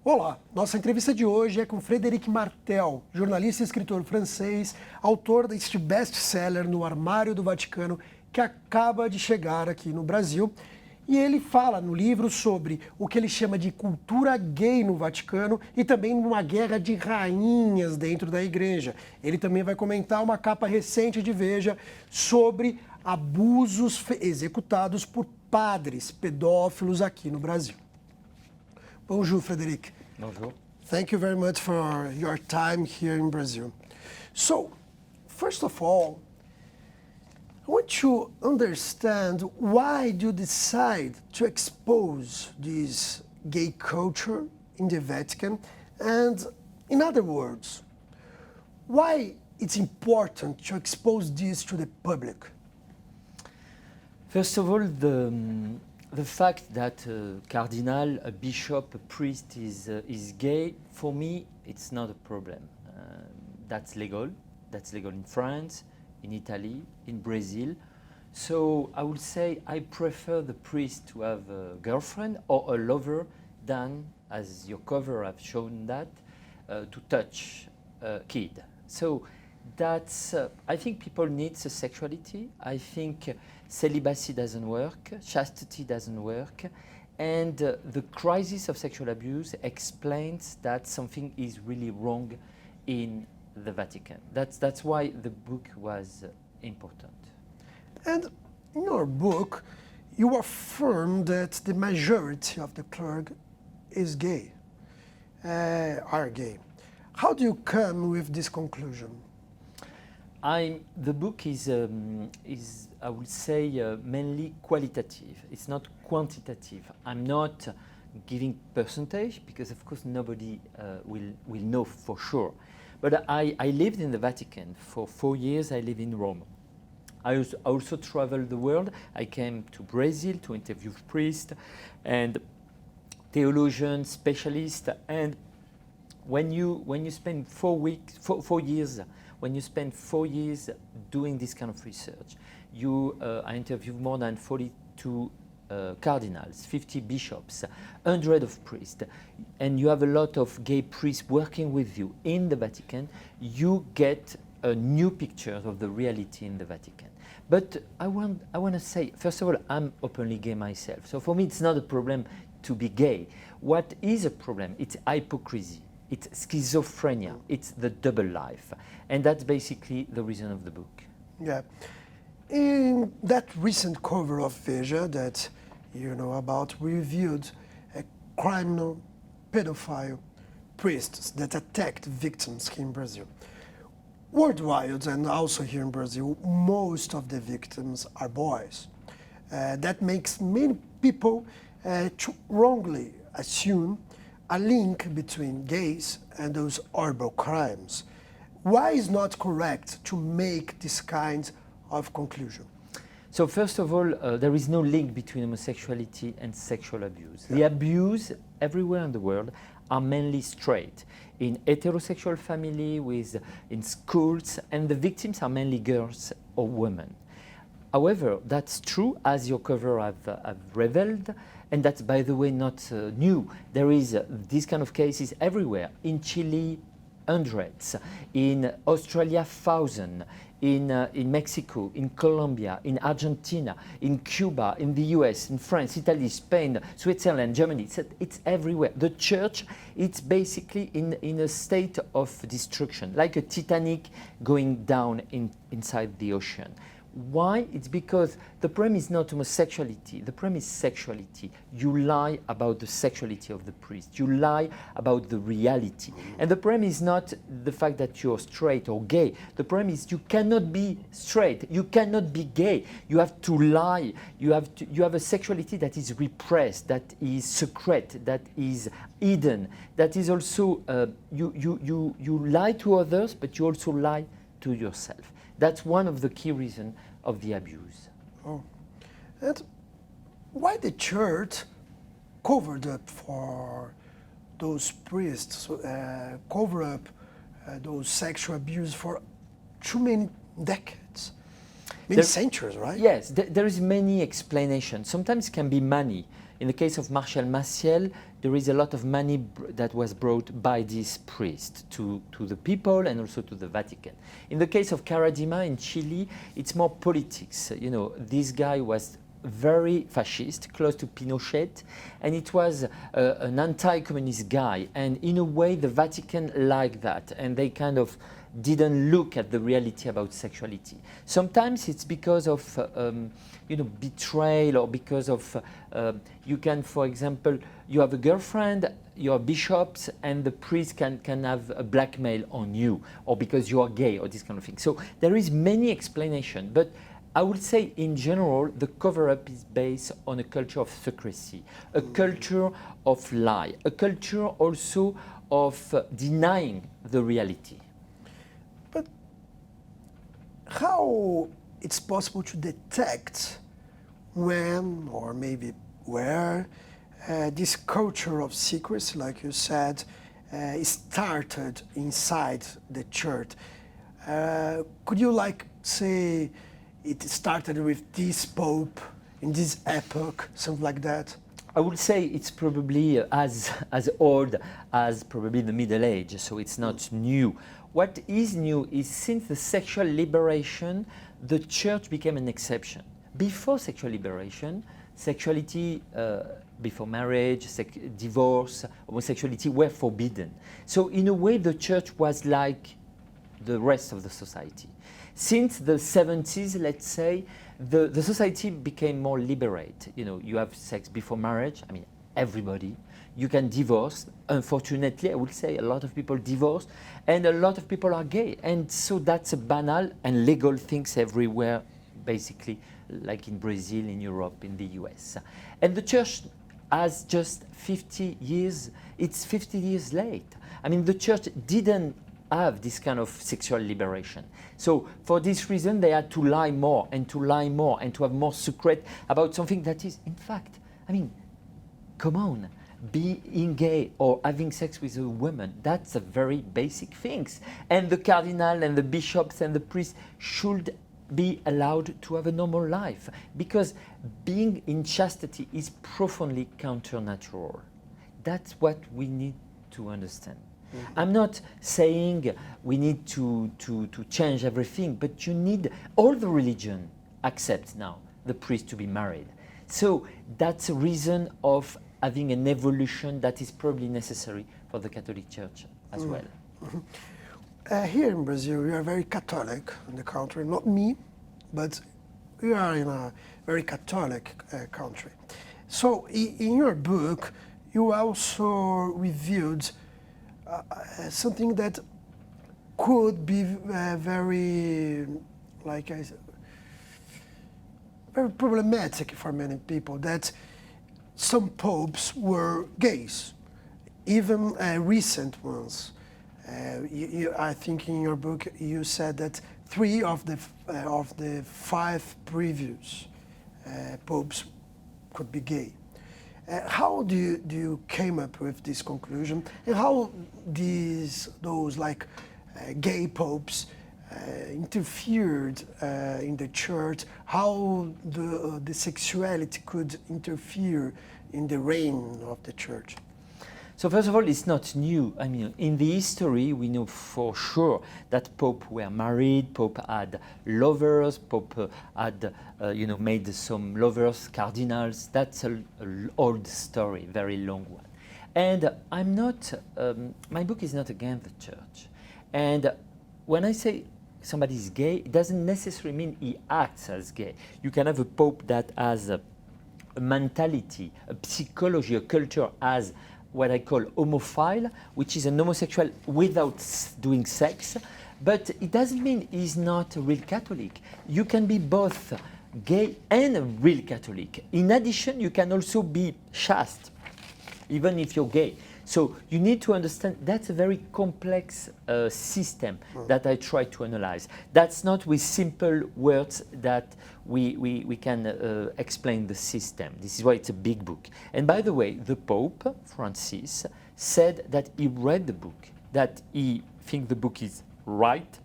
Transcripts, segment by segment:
Olá, nossa entrevista de hoje é com Frédéric Martel, jornalista e escritor francês, autor deste best-seller No Armário do Vaticano, que acaba de chegar aqui no Brasil. E ele fala no livro sobre o que ele chama de cultura gay no Vaticano e também uma guerra de rainhas dentro da igreja. Ele também vai comentar uma capa recente de VEJA sobre abusos executados por padres pedófilos aqui no Brasil. Bonjour, Frédéric. Bonjour. Thank you very much for your time here in Brazil. So, first of all, I want to understand why you decide to expose this gay culture in the Vatican, and in other words, why it's important to expose this to the public? First of all, the fact that a cardinal, a bishop, a priest is gay, for me, it's not a problem. That's legal. That's legal in France, in Italy, in Brazil. So I would say I prefer the priest to have a girlfriend or a lover than, as your cover have shown that, to touch a kid. So that's, I think people need the sexuality. I think celibacy doesn't work, chastity doesn't work, and the crisis of sexual abuse explains that something is really wrong in the Vatican. That's why the book was important. And in your book, you affirm that the majority of the clergy is gay, are gay. How do you come with this conclusion? The book is I would say, mainly qualitative. It's not quantitative. I'm not giving percentage because, of course, nobody will know for sure. But I lived in the Vatican for 4 years. I live in Rome. I also traveled the world. I came to Brazil to interview priests and theologians, specialists, and when you spend 4 years, when you spend 4 years doing this kind of research, I interviewed more than 42 cardinals, 50 bishops, 100 of priests, and you have a lot of gay priests working with you in the Vatican, you get a new picture of the reality in the Vatican. But I want to say, first of all, I'm openly gay myself, so for me it's not a problem to be gay. What is a problem? It's hypocrisy. It's schizophrenia, it's the double life. And that's basically the reason of the book. Yeah. In that recent cover of VEJA that you know about, we reviewed a criminal pedophile priests that attacked victims here in Brazil. Worldwide and also here in Brazil, most of the victims are boys. That makes many people wrongly assume a link between gays and those horrible crimes. Why is not correct to make this kind of conclusion? So first of all, there is no link between homosexuality and sexual abuse. Yeah. The abuse everywhere in the world are mainly straight, in heterosexual family, in schools, and the victims are mainly girls or women. However, that's true, as your cover have revealed, and that's, by the way, not new. There is these kind of cases everywhere. In Chile, hundreds. In Australia, thousands. In Mexico, in Colombia, in Argentina, in Cuba, in the US, in France, Italy, Spain, Switzerland, Germany. It's everywhere. The church, it's basically in a state of destruction, like a Titanic going down inside the ocean. Why? It's because the problem is not homosexuality, the problem is sexuality. You lie about the sexuality of the priest, you lie about the reality. And the problem is not the fact that you're straight or gay, the problem is you cannot be straight, you cannot be gay, you have to lie, you have a sexuality that is repressed, that is secret, that is hidden, that is also, you lie to others, but you also lie to yourself. That's one of the key reasons of the abuse. Oh. And why the church covered up for those priests, cover up those sexual abuse for too many decades? Many centuries, right? Yes, there is many explanations. Sometimes it can be money. In the case of Marshal Maciel, there is a lot of money that was brought by this priest to the people and also to the Vatican. In the case of Caradima in Chile, it's more politics. You know, this guy was very fascist, close to Pinochet, and it was an anti-communist guy. And in a way, the Vatican liked that, and they kind of didn't look at the reality about sexuality. Sometimes it's because of you know, betrayal, or because of you can, for example, you have a girlfriend, you're bishops, and the priest can have a blackmail on you, or because you are gay, or this kind of thing. So there is many explanations, but I would say in general the cover-up is based on a culture of secrecy, a culture of lie, a culture also of denying the reality. But how it's possible to detect when, or maybe where, this culture of secrecy, like you said, started inside the church? Could you say it started with this pope in this epoch, something like that? I would say it's probably as old as probably the Middle Age, so it's not new. What is new is since the sexual liberation, the church became an exception. Before sexual liberation, sexuality before marriage, divorce, homosexuality were forbidden. So in a way the church was like the rest of the society. Since the 70s, let's say, the society became more liberate. You know, you have sex before marriage, I mean, everybody. You can divorce. Unfortunately, I would say a lot of people divorce, and a lot of people are gay. And so that's a banal and legal things everywhere, basically, like in Brazil, in Europe, in the US. And the church has just 50 years, it's 50 years late. I mean, the church didn't have this kind of sexual liberation. So for this reason, they had to lie more and to lie more and to have more secret about something that is, in fact, I mean, come on, being gay or having sex with a woman, that's a very basic things. And the cardinal and the bishops and the priests should be allowed to have a normal life, because being in chastity is profoundly counter-natural. That's what we need to understand. I'm not saying we need to change everything, but you need, all the religion accept now the priest to be married. So that's a reason of having an evolution that is probably necessary for the Catholic Church as well. Here in Brazil, we are very Catholic in the country, not me, but we are in a very Catholic country. So in your book, you also reviewed something that could be very problematic for many people, that some popes were gays, even recent ones. I think in your book you said that 3 of the 5 previous popes could be gay. How do you came up with this conclusion, and how those gay popes interfered in the church? How the sexuality could interfere in the reign of the church? So first of all, it's not new. I mean, in the history, we know for sure that popes were married, pope had lovers, pope had, made some lovers, cardinals. That's an old story, very long one. And I'm not, my book is not against the church. And when I say somebody is gay, it doesn't necessarily mean he acts as gay. You can have a pope that has a mentality, a psychology, a culture as what I call homophile, which is an homosexual without doing sex, but it doesn't mean he's not a real Catholic. You can be both gay and a real Catholic. In addition, you can also be chaste, even if you're gay. So you need to understand that's a very complex system that I try to analyze. That's not with simple words that we can explain the system. This is why it's a big book. And by the way, the Pope, Francis, said that he read the book, that he thinks the book is right,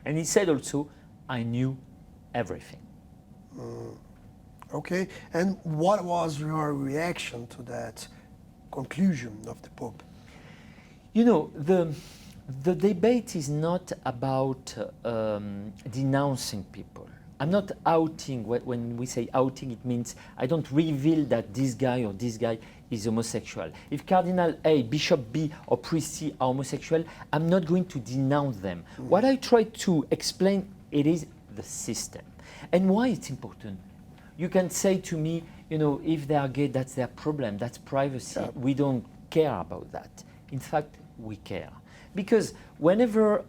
and he said also, I knew everything. Okay, and what was your reaction to that conclusion of the Pope? You know, the debate is not about denouncing people. I'm not outing. When we say outing, it means I don't reveal that this guy or this guy is homosexual. If Cardinal A, Bishop B, or Priest C are homosexual, I'm not going to denounce them. What I try to explain, it is the system. And why it's important. You can say to me, you know, if they are gay, that's their problem, that's privacy. Yeah. We don't care about that. In fact, we care. Because whenever,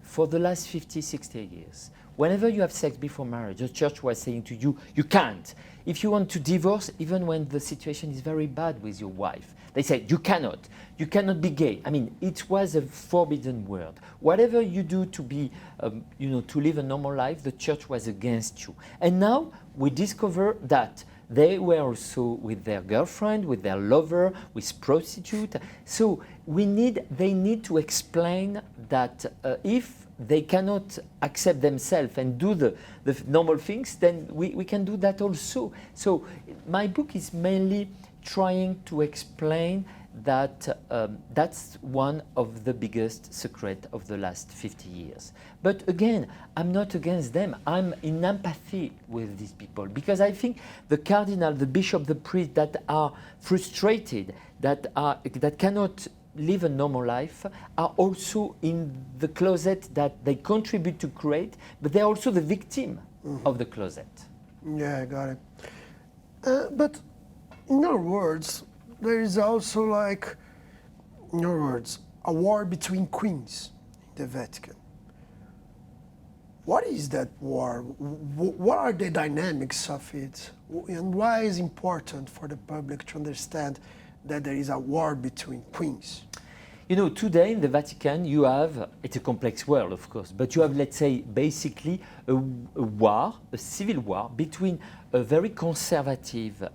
for the last 50, 60 years, whenever you have sex before marriage, the church was saying to you, you can't. If you want to divorce, even when the situation is very bad with your wife, they said, you cannot be gay. I mean, it was a forbidden word. Whatever you do to be, to live a normal life, the church was against you. And now we discover that they were also with their girlfriend, with their lover, with prostitute. So they need to explain that if they cannot accept themselves and do the normal things, then we can do that also. So my book is mainly trying to explain that that's one of the biggest secrets of the last 50 years. But again, I'm not against them. I'm in empathy with these people because I think the cardinal, the bishop, the priest that are frustrated, that cannot live a normal life, are also in the closet that they contribute to create, but they're also the victim of the closet. Yeah, I got it. But in your words, there is also, like, in your words, a war between queens in the Vatican. What is that war? What are the dynamics of it? And why is it important for the public to understand that there is a war between queens? You know, today in the Vatican, you have, it's a complex world, of course, but you have, let's say, basically a war, a civil war between a very conservative,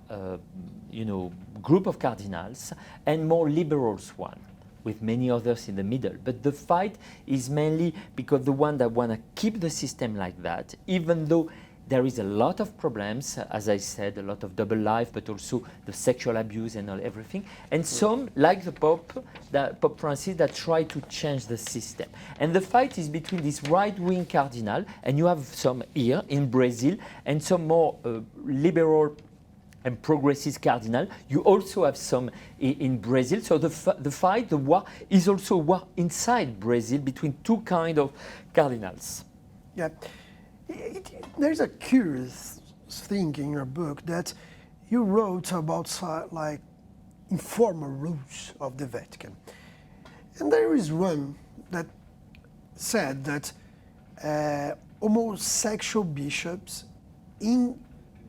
group of cardinals and more liberals one, with many others in the middle. But the fight is mainly because the one that want to keep the system like that, even though there is a lot of problems, as I said, a lot of double life, but also the sexual abuse and everything. And some, like the Pope Francis, that try to change the system. And the fight is between this right-wing cardinal, and you have some here in Brazil, and some more liberal and progressive cardinal. You also have some in Brazil. So the war, is also a war inside Brazil between two kind of cardinals. Yeah. There's a curious thing in your book that you wrote about like informal rules of the Vatican. And there is one that said that homosexual bishops in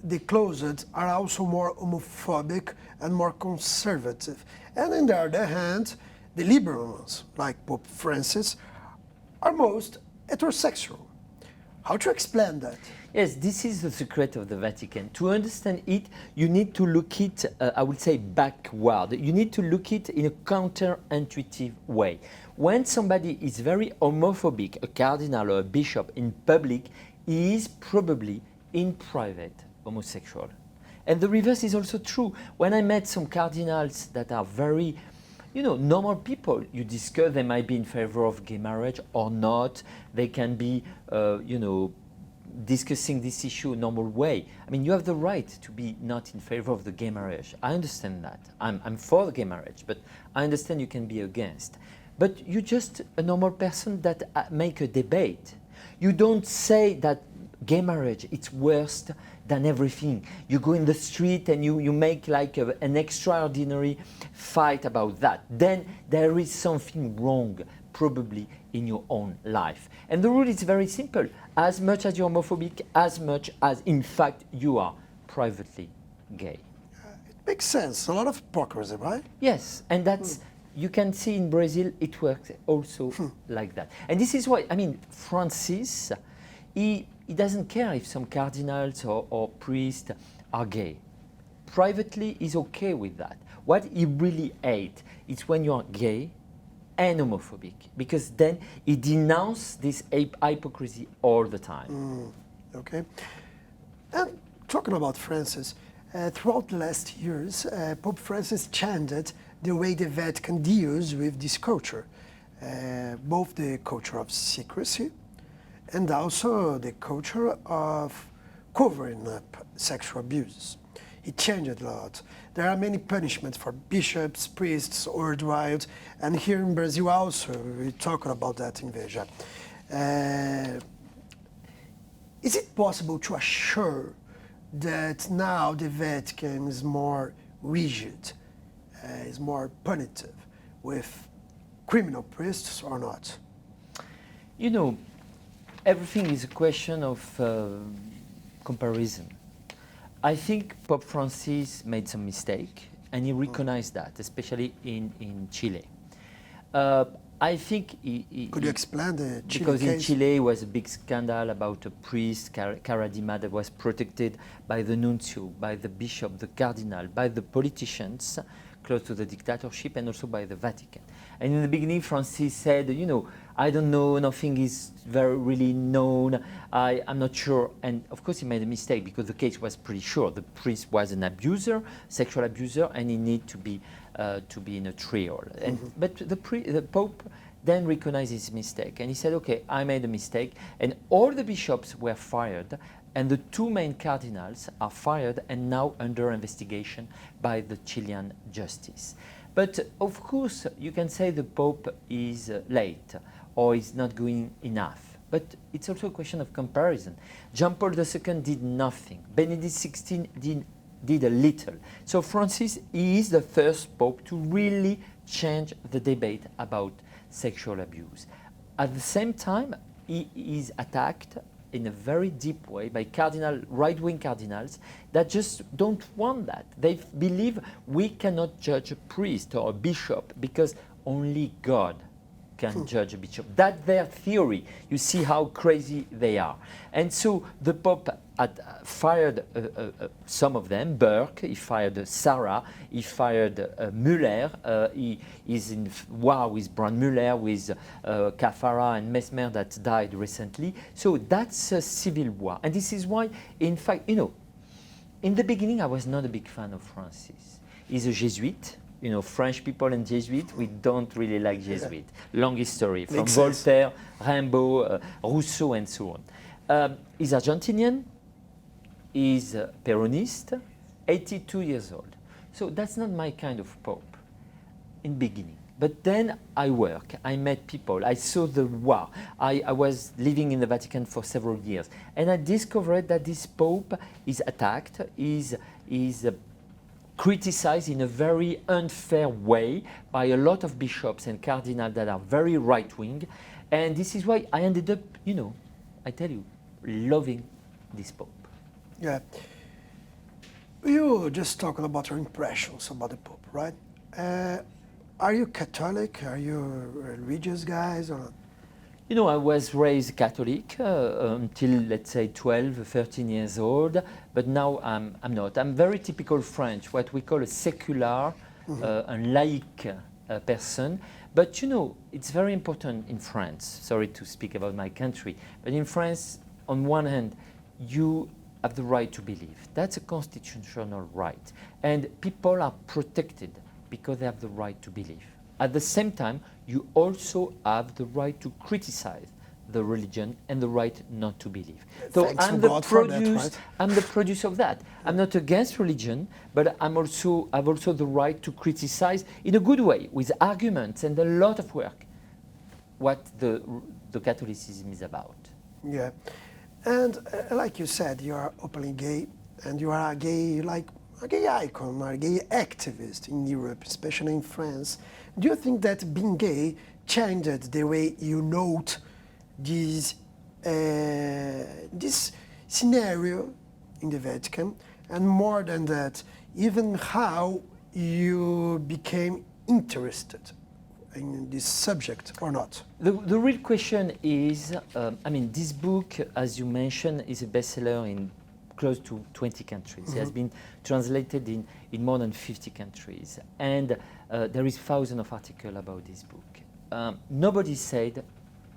the closet are also more homophobic and more conservative. And on the other hand, the liberal ones, like Pope Francis, are most heterosexual. How to explain that? Yes, this is the secret of the Vatican. To understand it, you need to look it, I would say, backward. You need to look it in a counterintuitive way. When somebody is very homophobic, a cardinal or a bishop in public, he is probably in private homosexual. And the reverse is also true. When I met some cardinals that are very normal people, you discuss, they might be in favor of gay marriage or not. They can be, discussing this issue in a normal way. I mean, you have the right to be not in favor of the gay marriage. I understand that. I'm for the gay marriage, but I understand you can be against. But you're just a normal person that make a debate. You don't say that gay marriage, it's worse than everything. You go in the street and you make like an extraordinary fight about that. Then there is something wrong, probably, in your own life. And the rule is very simple. As much as you're homophobic, as much as, in fact, you are privately gay. It makes sense. A lot of hypocrisy, right? Yes, and that's, you can see in Brazil, it works also like that. And this is why, Francis, he doesn't care if some cardinals or priests are gay. Privately, he's okay with that. What he really hates is when you are gay and homophobic, because then he denounces this hypocrisy all the time. Okay. And talking about Francis, Throughout the last years, Pope Francis changed the way the Vatican deals with this culture, both the culture of secrecy and also the culture of covering up sexual abuses. It changed a lot. There are many punishments for bishops, priests worldwide, and here in Brazil also, we're talking about that in VEJA. Is it possible to assure that now the Vatican is more rigid, is more punitive with criminal priests or not? You know, everything is a question of comparison. I think Pope Francis made some mistake, and he recognized that, especially in Chile. I think Could you explain the Chile because case? in Chile was a big scandal about a priest, Caradima, that was protected by the nuncio, by the bishop, the cardinal, by the politicians close to the dictatorship, and also by the Vatican. And in the beginning, Francis said, you know, I don't know, nothing is really known, I'm not sure. And of course he made a mistake because the case was pretty sure. The priest was an abuser, sexual abuser, and he needed to be in a trial. And, but the Pope then recognized his mistake and he said, okay, I made a mistake, and all the bishops were fired, and the two main cardinals are fired and now under investigation by the Chilean justice. But of course, you can say the Pope is late or is not doing enough. But it's also a question of comparison. John Paul II did nothing. Benedict XVI did a little. So Francis is the first Pope to really change the debate about sexual abuse. At the same time, he is attacked in a very deep way by right-wing cardinals that just don't want that. They believe we cannot judge a priest or a bishop because only God can judge a bishop. That's their theory. You see how crazy they are. And so the Pope had fired some of them, Burke, he fired Sarah, he fired Müller, he is in war with Brandmüller, with Caffarra and Mesmer that died recently. So that's a civil war. And this is why, in fact, you know, in the beginning I was not a big fan of Francis. He's a Jesuit. You know, French people and Jesuits, we don't really like Jesuits. Long history, from Voltaire, Rimbaud, Rousseau, and so on. He's Argentinian, he's Peronist, 82 years old. So that's not my kind of Pope in beginning. But then I work, I met people, I saw the war. I was living in the Vatican for several years, and I discovered that this Pope is attacked, is criticized in a very unfair way by a lot of bishops and cardinals that are very right-wing. And this is why I ended up, you know, I tell you, loving this Pope. Yeah. You were just talking about your impressions about the Pope, right? Are you Catholic? Are you religious guys or not? You know, I was raised Catholic until, let's say, 12, 13 years old, but now I'm not. I'm very typical French, what we call a secular and laïc person. But, you know, it's very important in France, sorry to speak about my country, but in France, on one hand, you have the right to believe. That's a constitutional right. And people are protected because they have the right to believe. At the same time, you also have the right to criticize the religion and the right not to believe. So I'm the produce of that. I'm not against religion, but I've also the right to criticize in a good way, with arguments and a lot of work, what the Catholicism is about. Yeah, and like you said, you are openly gay, and you are a gay icon, a gay activist in Europe, especially in France. Do you think that being gay changed the way you note this scenario in the Vatican, and more than that, even how you became interested in this subject or not? The real question is, I mean, this book, as you mentioned, is a bestseller in close to 20 countries. It has been translated in more than 50 countries. And there is thousands of articles about this book. Nobody said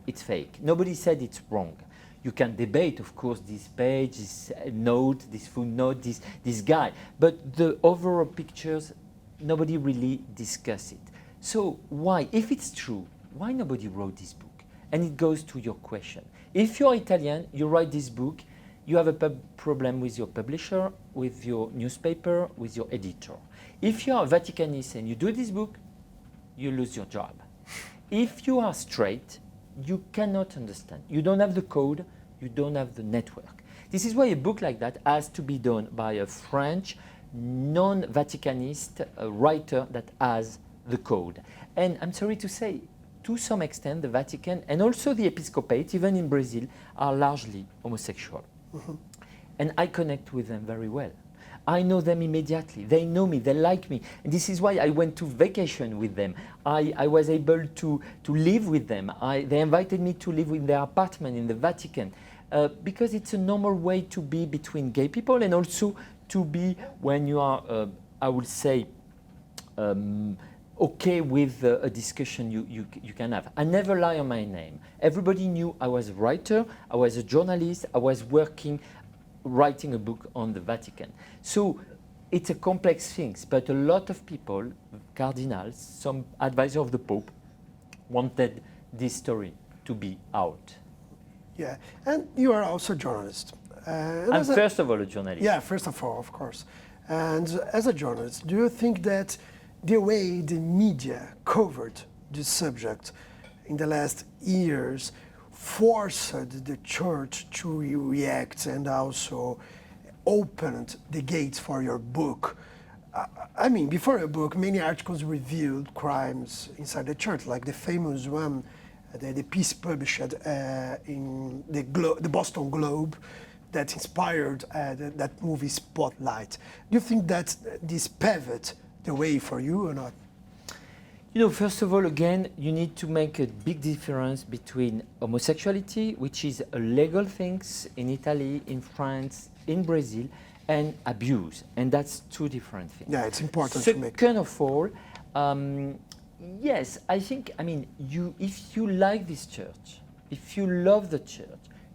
it's fake. Nobody said it's wrong. You can debate, of course, this page, this note, this footnote, this guy. But the overall pictures, nobody really discuss it. So why, if it's true, why nobody wrote this book? And it goes to your question. If you're Italian, you write this book, you have a problem with your publisher, with your newspaper, with your editor. If you are a Vaticanist and you do this book, you lose your job. If you are straight, you cannot understand. You don't have the code, you don't have the network. This is why a book like that has to be done by a French, non-Vaticanist writer that has the code. And I'm sorry to say, to some extent, the Vatican and also the episcopate, even in Brazil, are largely homosexual. Mm-hmm. And I connect with them very well. I know them immediately. They know me, they like me. And this is why I went to vacation with them. I was able to live with them. They invited me to live in their apartment in the Vatican because it's a normal way to be between gay people and also to be when you are, I would say, okay with a discussion you can have. I never lie on my name. Everybody knew I was a writer, I was a journalist, I was writing a book on the Vatican. So it's a complex thing, but a lot of people, cardinals, some advisor of the Pope, wanted this story to be out. Yeah, and you are also a journalist. I'm first of all a journalist. Yeah, first of all, of course. And as a journalist, do you think that the way the media covered this subject in the last years forced the church to react and also opened the gates for your book? I mean, before your book, many articles revealed crimes inside the church, like the famous one that the piece published in the Boston Globe that inspired that movie Spotlight. Do you think that this paved the way for you or not? You know, first of all, again, you need to make a big difference between homosexuality, which is a legal thing in Italy, in France, in Brazil, and abuse. And that's two different things. Yeah, it's important to make. Second of all, yes, I think, I mean, if you like this church, if you love the church,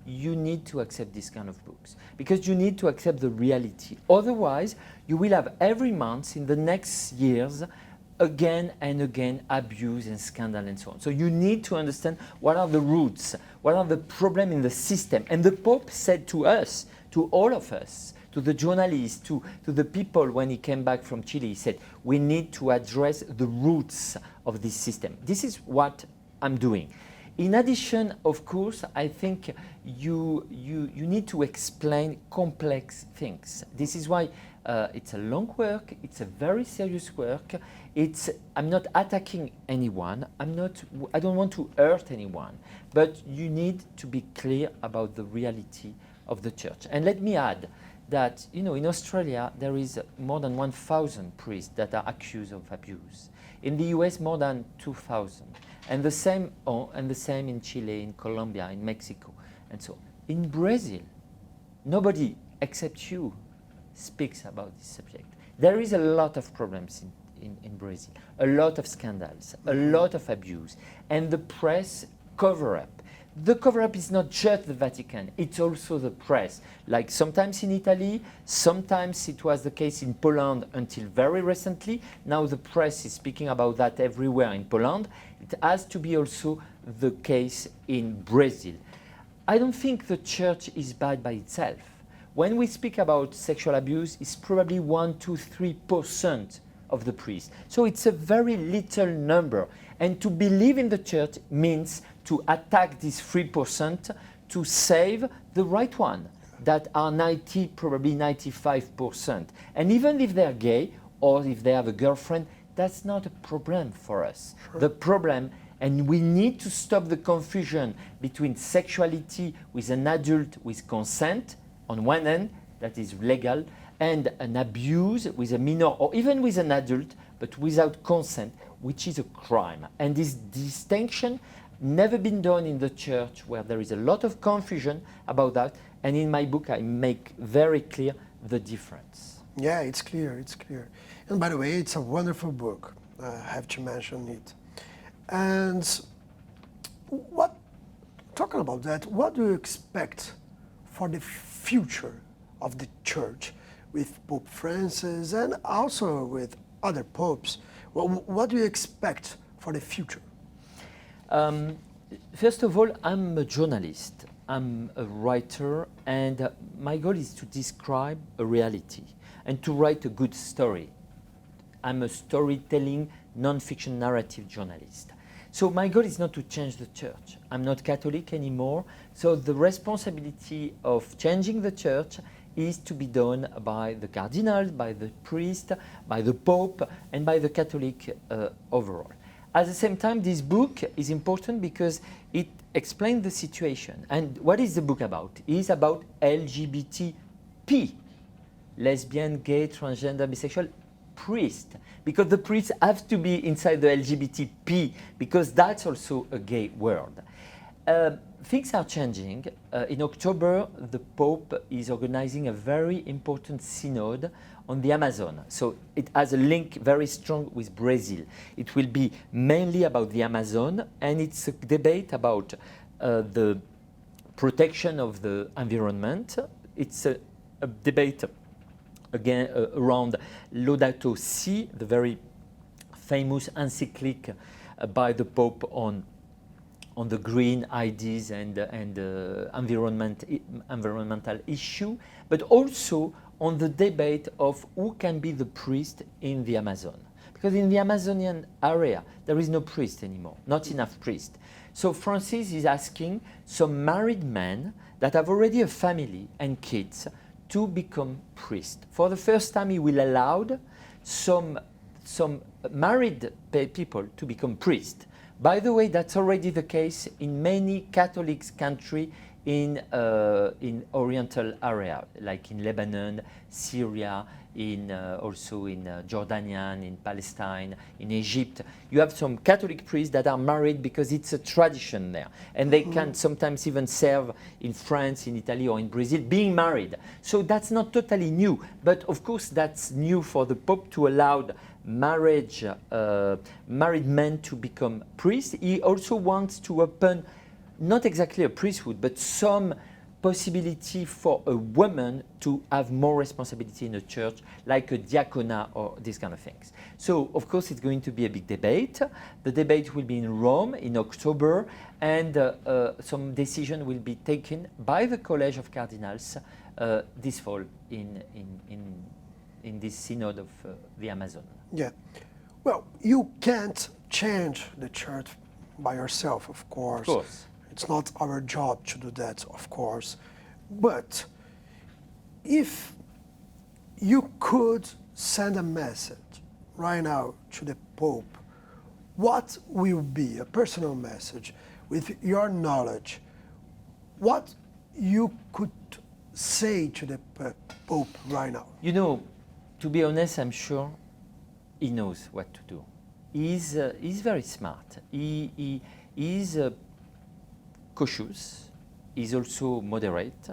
you need to accept this kind of books because you need to accept the reality. Otherwise, you will have every month in the next years again and again abuse and scandal and so on. So you need to understand what are the roots, what are the problems in the system. And the Pope said to us, to all of us, to the journalists, to the people when he came back from Chile, he said, we need to address the roots of this system. This is what I'm doing. In addition, of course, I think you need to explain complex things. This is why it's a long work, it's a very serious work. I'm not attacking anyone, I don't want to hurt anyone, but you need to be clear about the reality of the church. And let me add that, you know, in Australia, there is more than 1,000 priests that are accused of abuse. In the US, more than 2,000. And the same in Chile, in Colombia, in Mexico, and so on. In Brazil, nobody except you speaks about this subject. There is a lot of problems in Brazil, a lot of scandals, a lot of abuse, and the press cover up. The cover-up is not just the Vatican, it's also the press. Like sometimes in Italy, sometimes it was the case in Poland until very recently. Now the press is speaking about that everywhere in Poland. It has to be also the case in Brazil. I don't think the church is bad by itself. When we speak about sexual abuse, it's probably 1, 2, 3% of the priests. So it's a very little number. And to believe in the church means to attack this 3% to save the right one that are 90, probably 95%. And even if they're gay or if they have a girlfriend, that's not a problem for us. Sure. The problem, and we need to stop the confusion between sexuality with an adult with consent on one end, that is legal, and an abuse with a minor or even with an adult, but without consent, which is a crime. And this distinction never been done in the church, where there is a lot of confusion about that. And in my book, I make very clear the difference. Yeah, it's clear, it's clear. And by the way, it's a wonderful book. I have to mention it. And what talking about that, what do you expect for the future of the Church with Pope Francis and also with other popes? What do you expect for the future? First of all, I'm a journalist, I'm a writer, and my goal is to describe a reality and to write a good story. I'm a storytelling, non-fiction narrative journalist. So my goal is not to change the Church. I'm not Catholic anymore, so the responsibility of changing the Church is to be done by the cardinals, by the priest, by the Pope, and by the Catholic overall. At the same time, this book is important because it explains the situation. And what is the book about? It is about LGBTP, lesbian, gay, transgender, bisexual, priest. Because the priests have to be inside the LGBTP, because that's also a gay world. Things are changing. In October, the Pope is organizing a very important synod on the Amazon. So it has a link very strong with Brazil. It will be mainly about the Amazon, and it's a debate about the protection of the environment. It's a debate again around Laudato Si, the very famous encyclic by the Pope on the green ideas and environmental issue, but also on the debate of who can be the priest in the Amazon. Because in the Amazonian area, there is no priest anymore, not enough priest. So Francis is asking some married men that have already a family and kids to become priest. For the first time, he will allow some married people to become priest. By the way, that's already the case in many Catholic countries in Oriental area, like in Lebanon, Syria, also in Jordanian, in Palestine, in Egypt. You have some Catholic priests that are married because it's a tradition there. And they can sometimes even serve in France, in Italy, or in Brazil, being married. So that's not totally new. But of course, that's new for the Pope to allow married men to become priests. He also wants to open not exactly a priesthood, but some possibility for a woman to have more responsibility in the church, like a diaconate or these kind of things. So, of course, it's going to be a big debate. The debate will be in Rome in October, and some decision will be taken by the College of Cardinals this fall in this synod of the Amazon. Yeah. Well, you can't change the church by yourself, of course. Of course. It's not our job to do that, of course. But if you could send a message right now to the Pope, what will be a personal message with your knowledge? What you could say to the Pope right now? You know, to be honest, I'm sure he knows what to do. He's very smart. He is cautious. He's also moderate.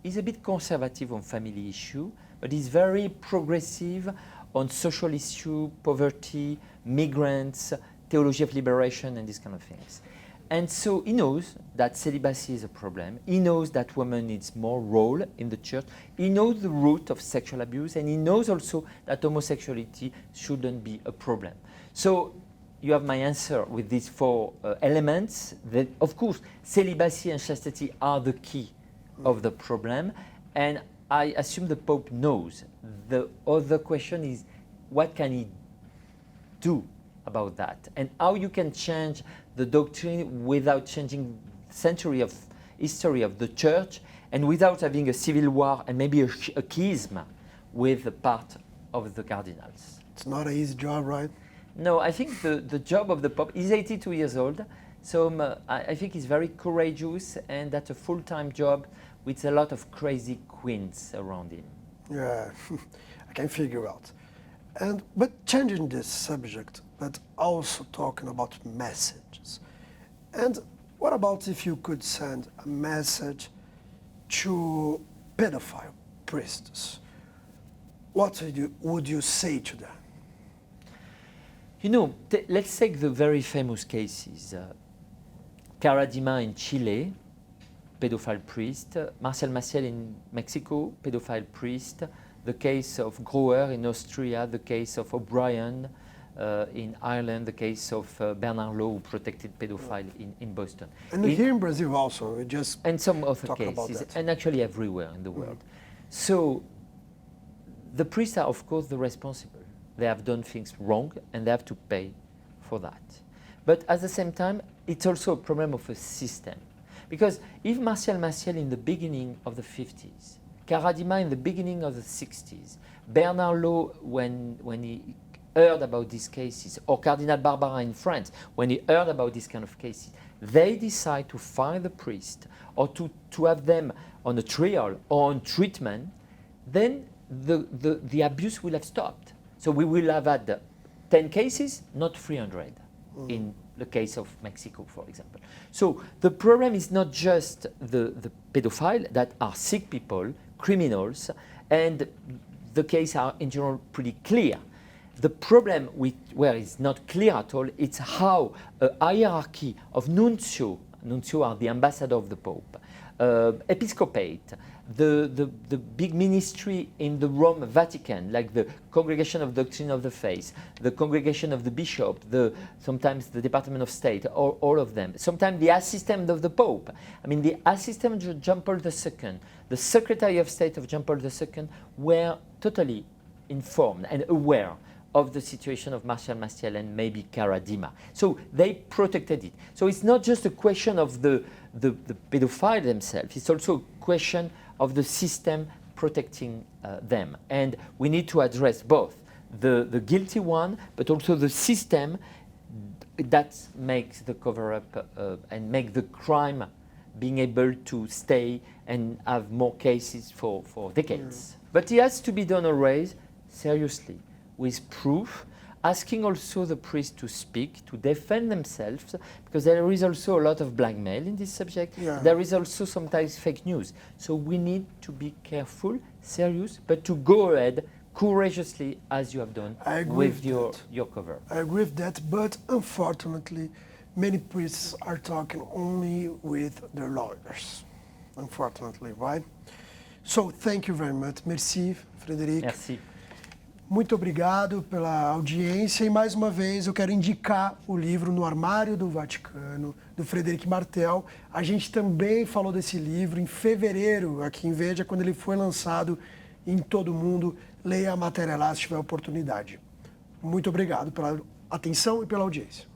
He's a bit conservative on family issue, but he's very progressive on social issue, poverty, migrants, theology of liberation, and these kind of things. And so he knows that celibacy is a problem. He knows that women needs more role in the church. He knows the root of sexual abuse, and he knows also that homosexuality shouldn't be a problem. So you have my answer with these four elements. That, of course, celibacy and chastity are the key of the problem, and I assume the Pope knows. The other question is, what can he do about that, and how you can change the doctrine without changing century of history of the Church, and without having a civil war and maybe a schism with a part of the cardinals. It's not an easy job, right? No, I think the job of the Pope, he's 82 years old, so I think he's very courageous, and that's a full-time job with a lot of crazy queens around him. Yeah, I can figure out. But changing this subject, but also talking about messages. And what about if you could send a message to pedophile priests? What would you say to them? You know, let's take the very famous cases. Cara Dima in Chile, pedophile priest, Marcial Maciel in Mexico, pedophile priest, the case of Groer in Austria, the case of O'Brien in Ireland, the case of Bernard Law, who protected pedophile in Boston. And here in Brazil also, we just and some other talk about cases, that. and actually everywhere in the world. So the priests are, of course, the responsible. They have done things wrong, and they have to pay for that. But at the same time, it's also a problem of a system. Because if Marcial Maciel in the beginning of the 50s, Cara Dima in the beginning of the 60s, Bernard Law when he heard about these cases, or Cardinal Barbara in France, when he heard about these kind of cases, they decide to fire the priest or to have them on a trial or on treatment, then the abuse will have stopped. So we will have had 10 cases, not 300 in the case of Mexico, for example. So the problem is not just the pedophile that are sick people, criminals, and the cases are in general pretty clear. The problem where it's not clear at all, it's how a hierarchy of nuncio are the ambassador of the Pope, episcopate, the big ministry in the Rome Vatican, like the Congregation of Doctrine of the Faith, the Congregation of the Bishop, sometimes the Department of State, all of them. Sometimes the assistant of the Pope. I mean, the assistant of John Paul II, the Secretary of State of John Paul II were totally informed and aware of the situation of Marcial Maciel and maybe Cara Dima. So they protected it. So it's not just a question of the pedophile themselves, it's also a question of the system protecting them. And we need to address both the guilty one, but also the system that makes the cover-up and make the crime being able to stay and have more cases for decades. But it has to be done always seriously, with proof, asking also the priest to speak, to defend themselves, because there is also a lot of blackmail in this subject. There is also sometimes fake news. So we need to be careful, serious, but to go ahead courageously as you have done with your cover. I agree with that, but unfortunately, many priests are talking only with their lawyers, unfortunately, right? So thank you very much. Merci, Frédéric. Merci. Muito obrigado pela audiência e mais uma vez eu quero indicar o livro No Armário do Vaticano, do Frédéric Martel. A gente também falou desse livro em fevereiro aqui em Veja, quando ele foi lançado em todo o mundo. Leia a matéria lá se tiver oportunidade. Muito obrigado pela atenção e pela audiência.